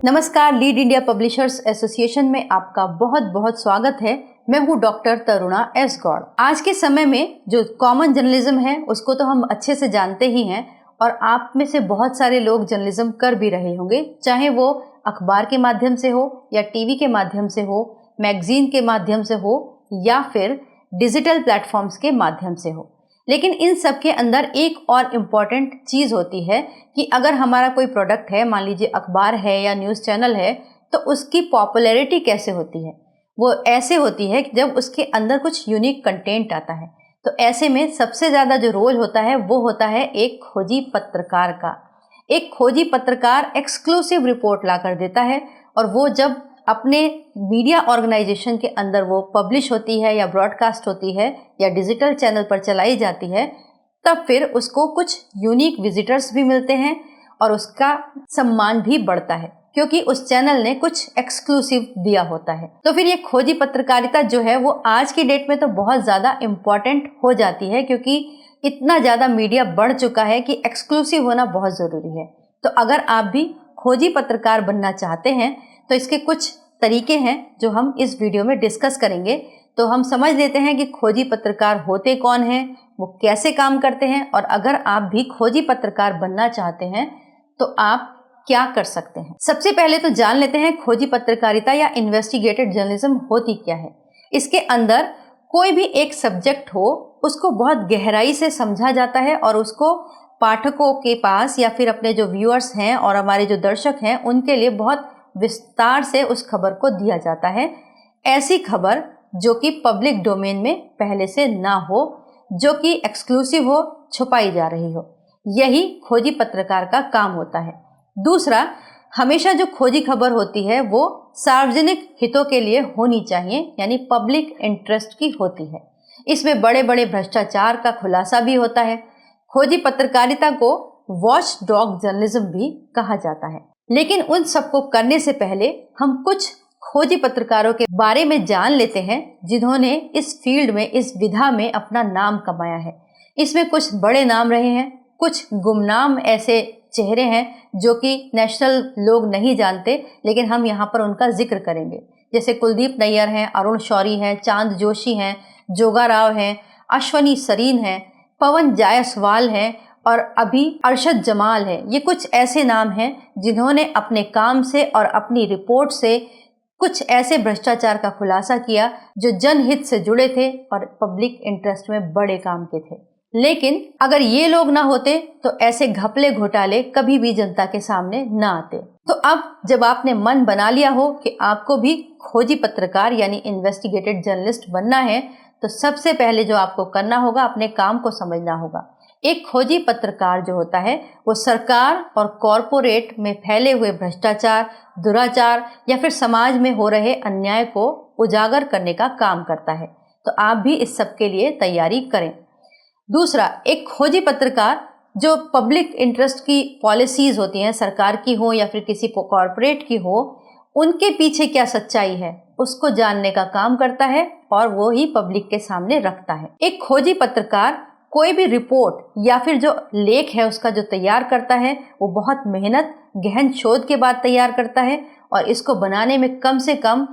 नमस्कार, lead India publishers association में आपका बहुत बहुत स्वागत है। मैं हूँ डॉक्टर तरुणा एस गौड़। आज के समय में जो कॉमन जर्नलिज्म है उसको तो हम अच्छे से जानते ही हैं और आप में से बहुत सारे लोग जर्नलिज्म कर भी रहे होंगे, चाहे वो अखबार के माध्यम से हो या टीवी के माध्यम से हो, मैगजीन के माध्यम से हो या फिर डिजिटल प्लेटफॉर्म्स के माध्यम से हो। लेकिन इन सब के अंदर एक और इम्पॉर्टेंट चीज़ होती है कि अगर हमारा कोई प्रोडक्ट है, मान लीजिए अखबार है या न्यूज़ चैनल है, तो उसकी पॉपुलैरिटी कैसे होती है। वो ऐसे होती है कि जब उसके अंदर कुछ यूनिक कंटेंट आता है। तो ऐसे में सबसे ज़्यादा जो रोल होता है वो होता है एक खोजी पत्रकार का। एक खोजी पत्रकार एक्सक्लूसिव रिपोर्ट ला कर देता है और वो जब अपने मीडिया ऑर्गेनाइजेशन के अंदर वो पब्लिश होती है या ब्रॉडकास्ट होती है या डिजिटल चैनल पर चलाई जाती है, तब फिर उसको कुछ यूनिक विजिटर्स भी मिलते हैं और उसका सम्मान भी बढ़ता है क्योंकि उस चैनल ने कुछ एक्सक्लूसिव दिया होता है। तो फिर ये खोजी पत्रकारिता जो है वो आज की डेट में तो बहुत ज़्यादा इम्पॉर्टेंट हो जाती है क्योंकि इतना ज़्यादा मीडिया बढ़ चुका है कि एक्सक्लूसिव होना बहुत ज़रूरी है। तो अगर आप भी खोजी पत्रकार बनना चाहते हैं तो इसके कुछ तरीके हैं जो हम इस वीडियो में डिस्कस करेंगे। तो हम समझ लेते हैं कि खोजी पत्रकार होते कौन हैं, वो कैसे काम करते हैं और अगर आप भी खोजी पत्रकार बनना चाहते हैं तो आप क्या कर सकते हैं। सबसे पहले तो जान लेते हैं खोजी पत्रकारिता या इन्वेस्टिगेटिव जर्नलिज्म होती क्या है। इसके अंदर कोई भी एक सब्जेक्ट हो उसको बहुत गहराई से समझा जाता है और उसको पाठकों के पास या फिर अपने जो व्यूअर्स हैं और हमारे जो दर्शक हैं उनके लिए बहुत विस्तार से उस खबर को दिया जाता है। ऐसी खबर जो कि पब्लिक डोमेन में पहले से ना हो, जो कि एक्सक्लूसिव हो, छुपाई जा रही हो, यही खोजी पत्रकार का काम होता है। दूसरा, हमेशा जो खोजी खबर होती है वो सार्वजनिक हितों के लिए होनी चाहिए, यानी पब्लिक इंटरेस्ट की होती है। इसमें बड़े बड़े भ्रष्टाचार का खुलासा भी होता है। खोजी पत्रकारिता को वॉच डॉग जर्नलिज्म भी कहा जाता है। लेकिन उन सबको करने से पहले हम कुछ खोजी पत्रकारों के बारे में जान लेते हैं जिन्होंने इस फील्ड में, इस विधा में अपना नाम कमाया है। इसमें कुछ बड़े नाम रहे हैं, कुछ गुमनाम ऐसे चेहरे हैं जो कि नेशनल लोग नहीं जानते, लेकिन हम यहाँ पर उनका जिक्र करेंगे। जैसे कुलदीप नैयर हैं, अरुण शौरी हैं, चांद जोशी हैं, जोगा राव हैं, अश्वनी सरीन हैं, पवन जायसवाल हैं और अभी अरशद जमाल है। ये कुछ ऐसे नाम हैं जिन्होंने अपने काम से और अपनी रिपोर्ट से कुछ ऐसे भ्रष्टाचार का खुलासा किया जो जनहित से जुड़े थे और पब्लिक इंटरेस्ट में बड़े काम के थे। लेकिन अगर ये लोग ना होते तो ऐसे घपले घोटाले कभी भी जनता के सामने ना आते। तो अब जब आपने मन बना लिया हो कि आपको भी खोजी पत्रकार यानी इन्वेस्टिगेटिव जर्नलिस्ट बनना है, तो सबसे पहले जो आपको करना होगा, अपने काम को समझना होगा। एक खोजी पत्रकार जो होता है वो सरकार और कॉरपोरेट में फैले हुए भ्रष्टाचार, दुराचार या फिर समाज में हो रहे अन्याय को उजागर करने का काम करता है। तो आप भी इस सब के लिए तैयारी करें। दूसरा, एक खोजी पत्रकार जो पब्लिक इंटरेस्ट की पॉलिसीज होती हैं, सरकार की हो या फिर किसी कॉरपोरेट की हो, उनके पीछे क्या सच्चाई है उसको जानने का काम करता है और वो ही पब्लिक के सामने रखता है। एक खोजी पत्रकार कोई भी रिपोर्ट या फिर जो लेख है उसका जो तैयार करता है वो बहुत मेहनत, गहन शोध के बाद तैयार करता है और इसको बनाने में कम से कम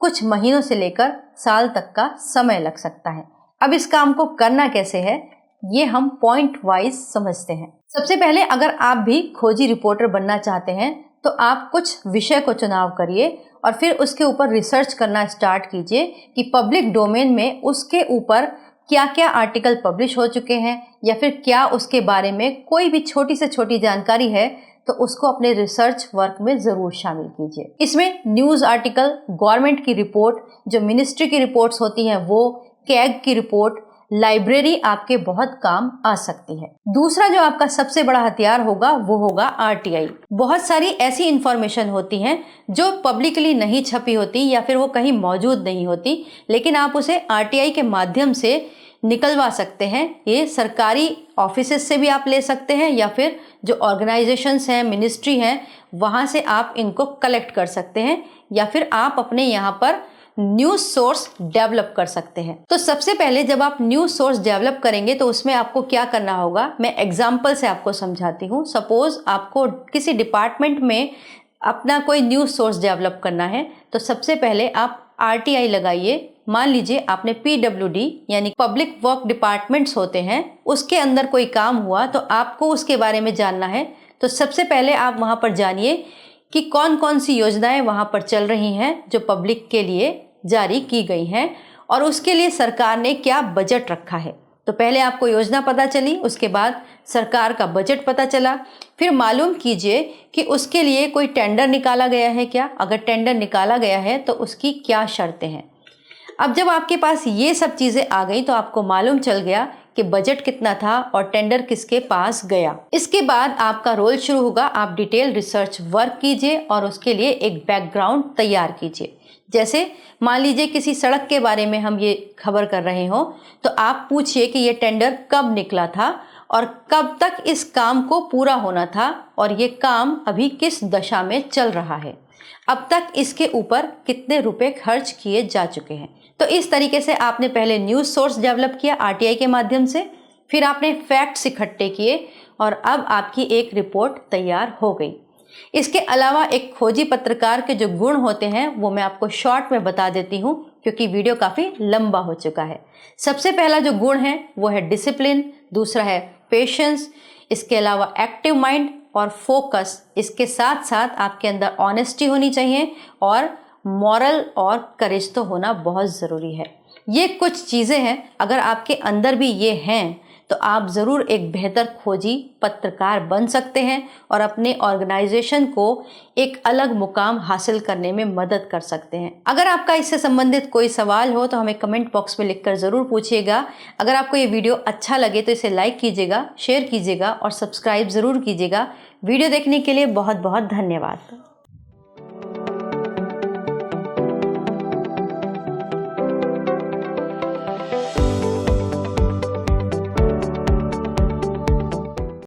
कुछ महीनों से लेकर साल तक का समय लग सकता है। अब इस काम को करना कैसे है ये हम पॉइंट वाइज समझते हैं। सबसे पहले अगर आप भी खोजी रिपोर्टर बनना चाहते हैं तो आप कुछ विषय को चुनाव करिए और फिर उसके ऊपर रिसर्च करना स्टार्ट कीजिए कि पब्लिक डोमेन में उसके ऊपर क्या क्या आर्टिकल पब्लिश हो चुके हैं या फिर क्या उसके बारे में कोई भी छोटी से छोटी जानकारी है तो उसको अपने रिसर्च वर्क में ज़रूर शामिल कीजिए। इसमें न्यूज़ आर्टिकल, गवर्नमेंट की रिपोर्ट, जो मिनिस्ट्री की रिपोर्ट्स होती हैं वो, कैग की रिपोर्ट, लाइब्रेरी आपके बहुत काम आ सकती है। दूसरा जो आपका सबसे बड़ा हथियार होगा वो होगा आरटीआई। बहुत सारी ऐसी इंफॉर्मेशन होती हैं जो पब्लिकली नहीं छपी होती या फिर वो कहीं मौजूद नहीं होती, लेकिन आप उसे आरटीआई के माध्यम से निकलवा सकते हैं। ये सरकारी ऑफिसेस से भी आप ले सकते हैं या फिर जो ऑर्गेनाइजेशंस हैं, मिनिस्ट्री हैं, वहाँ से आप इनको कलेक्ट कर सकते हैं या फिर आप अपने यहाँ पर न्यूज़ सोर्स डेवलप कर सकते हैं। तो सबसे पहले जब आप न्यूज़ सोर्स डेवलप करेंगे तो उसमें आपको क्या करना होगा, मैं एग्जाम्पल से आपको समझाती हूँ। सपोज आपको किसी डिपार्टमेंट में अपना कोई न्यूज़ सोर्स डेवलप करना है तो सबसे पहले आप RTI लगाइए। मान लीजिए आपने PWD यानी पब्लिक वर्क डिपार्टमेंट्स होते हैं, उसके अंदर कोई काम हुआ तो आपको उसके बारे में जानना है। तो सबसे पहले आप वहाँ पर जानिए कि कौन कौन सी योजनाएं वहाँ पर चल रही हैं जो पब्लिक के लिए जारी की गई हैं और उसके लिए सरकार ने क्या बजट रखा है। तो पहले आपको योजना पता चली, उसके बाद सरकार का बजट पता चला, फिर मालूम कीजिए कि उसके लिए कोई टेंडर निकाला गया है क्या। अगर टेंडर निकाला गया है तो उसकी क्या शर्तें हैं। अब जब आपके पास ये सब चीज़ें आ गई तो आपको मालूम चल गया कि बजट कितना था और टेंडर किसके पास गया। इसके बाद आपका रोल शुरू होगा। आप डिटेल रिसर्च वर्क कीजिए और उसके लिए एक बैकग्राउंड तैयार कीजिए। जैसे मान लीजिए किसी सड़क के बारे में हम ये खबर कर रहे हो तो आप पूछिए कि ये टेंडर कब निकला था और कब तक इस काम को पूरा होना था और ये काम अभी किस दशा में चल रहा है, अब तक इसके ऊपर कितने रुपए खर्च किए जा चुके हैं। तो इस तरीके से आपने पहले न्यूज़ सोर्स डेवलप किया RTI के माध्यम से, फिर आपने फैक्ट्स इकट्ठे किए और अब आपकी एक रिपोर्ट तैयार हो गई। इसके अलावा एक खोजी पत्रकार के जो गुण होते हैं वो मैं आपको शॉर्ट में बता देती हूँ क्योंकि वीडियो काफ़ी लंबा हो चुका है। सबसे पहला जो गुण है वो है डिसिप्लिन, दूसरा है पेशेंस, इसके अलावा एक्टिव माइंड और फोकस। इसके साथ साथ आपके अंदर ऑनेस्टी होनी चाहिए और मॉरल और करेज तो होना बहुत ज़रूरी है। ये कुछ चीज़ें हैं, अगर आपके अंदर भी ये हैं तो आप ज़रूर एक बेहतर खोजी पत्रकार बन सकते हैं और अपने ऑर्गेनाइजेशन को एक अलग मुकाम हासिल करने में मदद कर सकते हैं। अगर आपका इससे संबंधित कोई सवाल हो तो हमें कमेंट बॉक्स में लिखकर ज़रूर पूछिएगा। अगर आपको ये वीडियो अच्छा लगे तो इसे लाइक कीजिएगा, शेयर कीजिएगा और सब्सक्राइब ज़रूर कीजिएगा। वीडियो देखने के लिए बहुत बहुत धन्यवाद।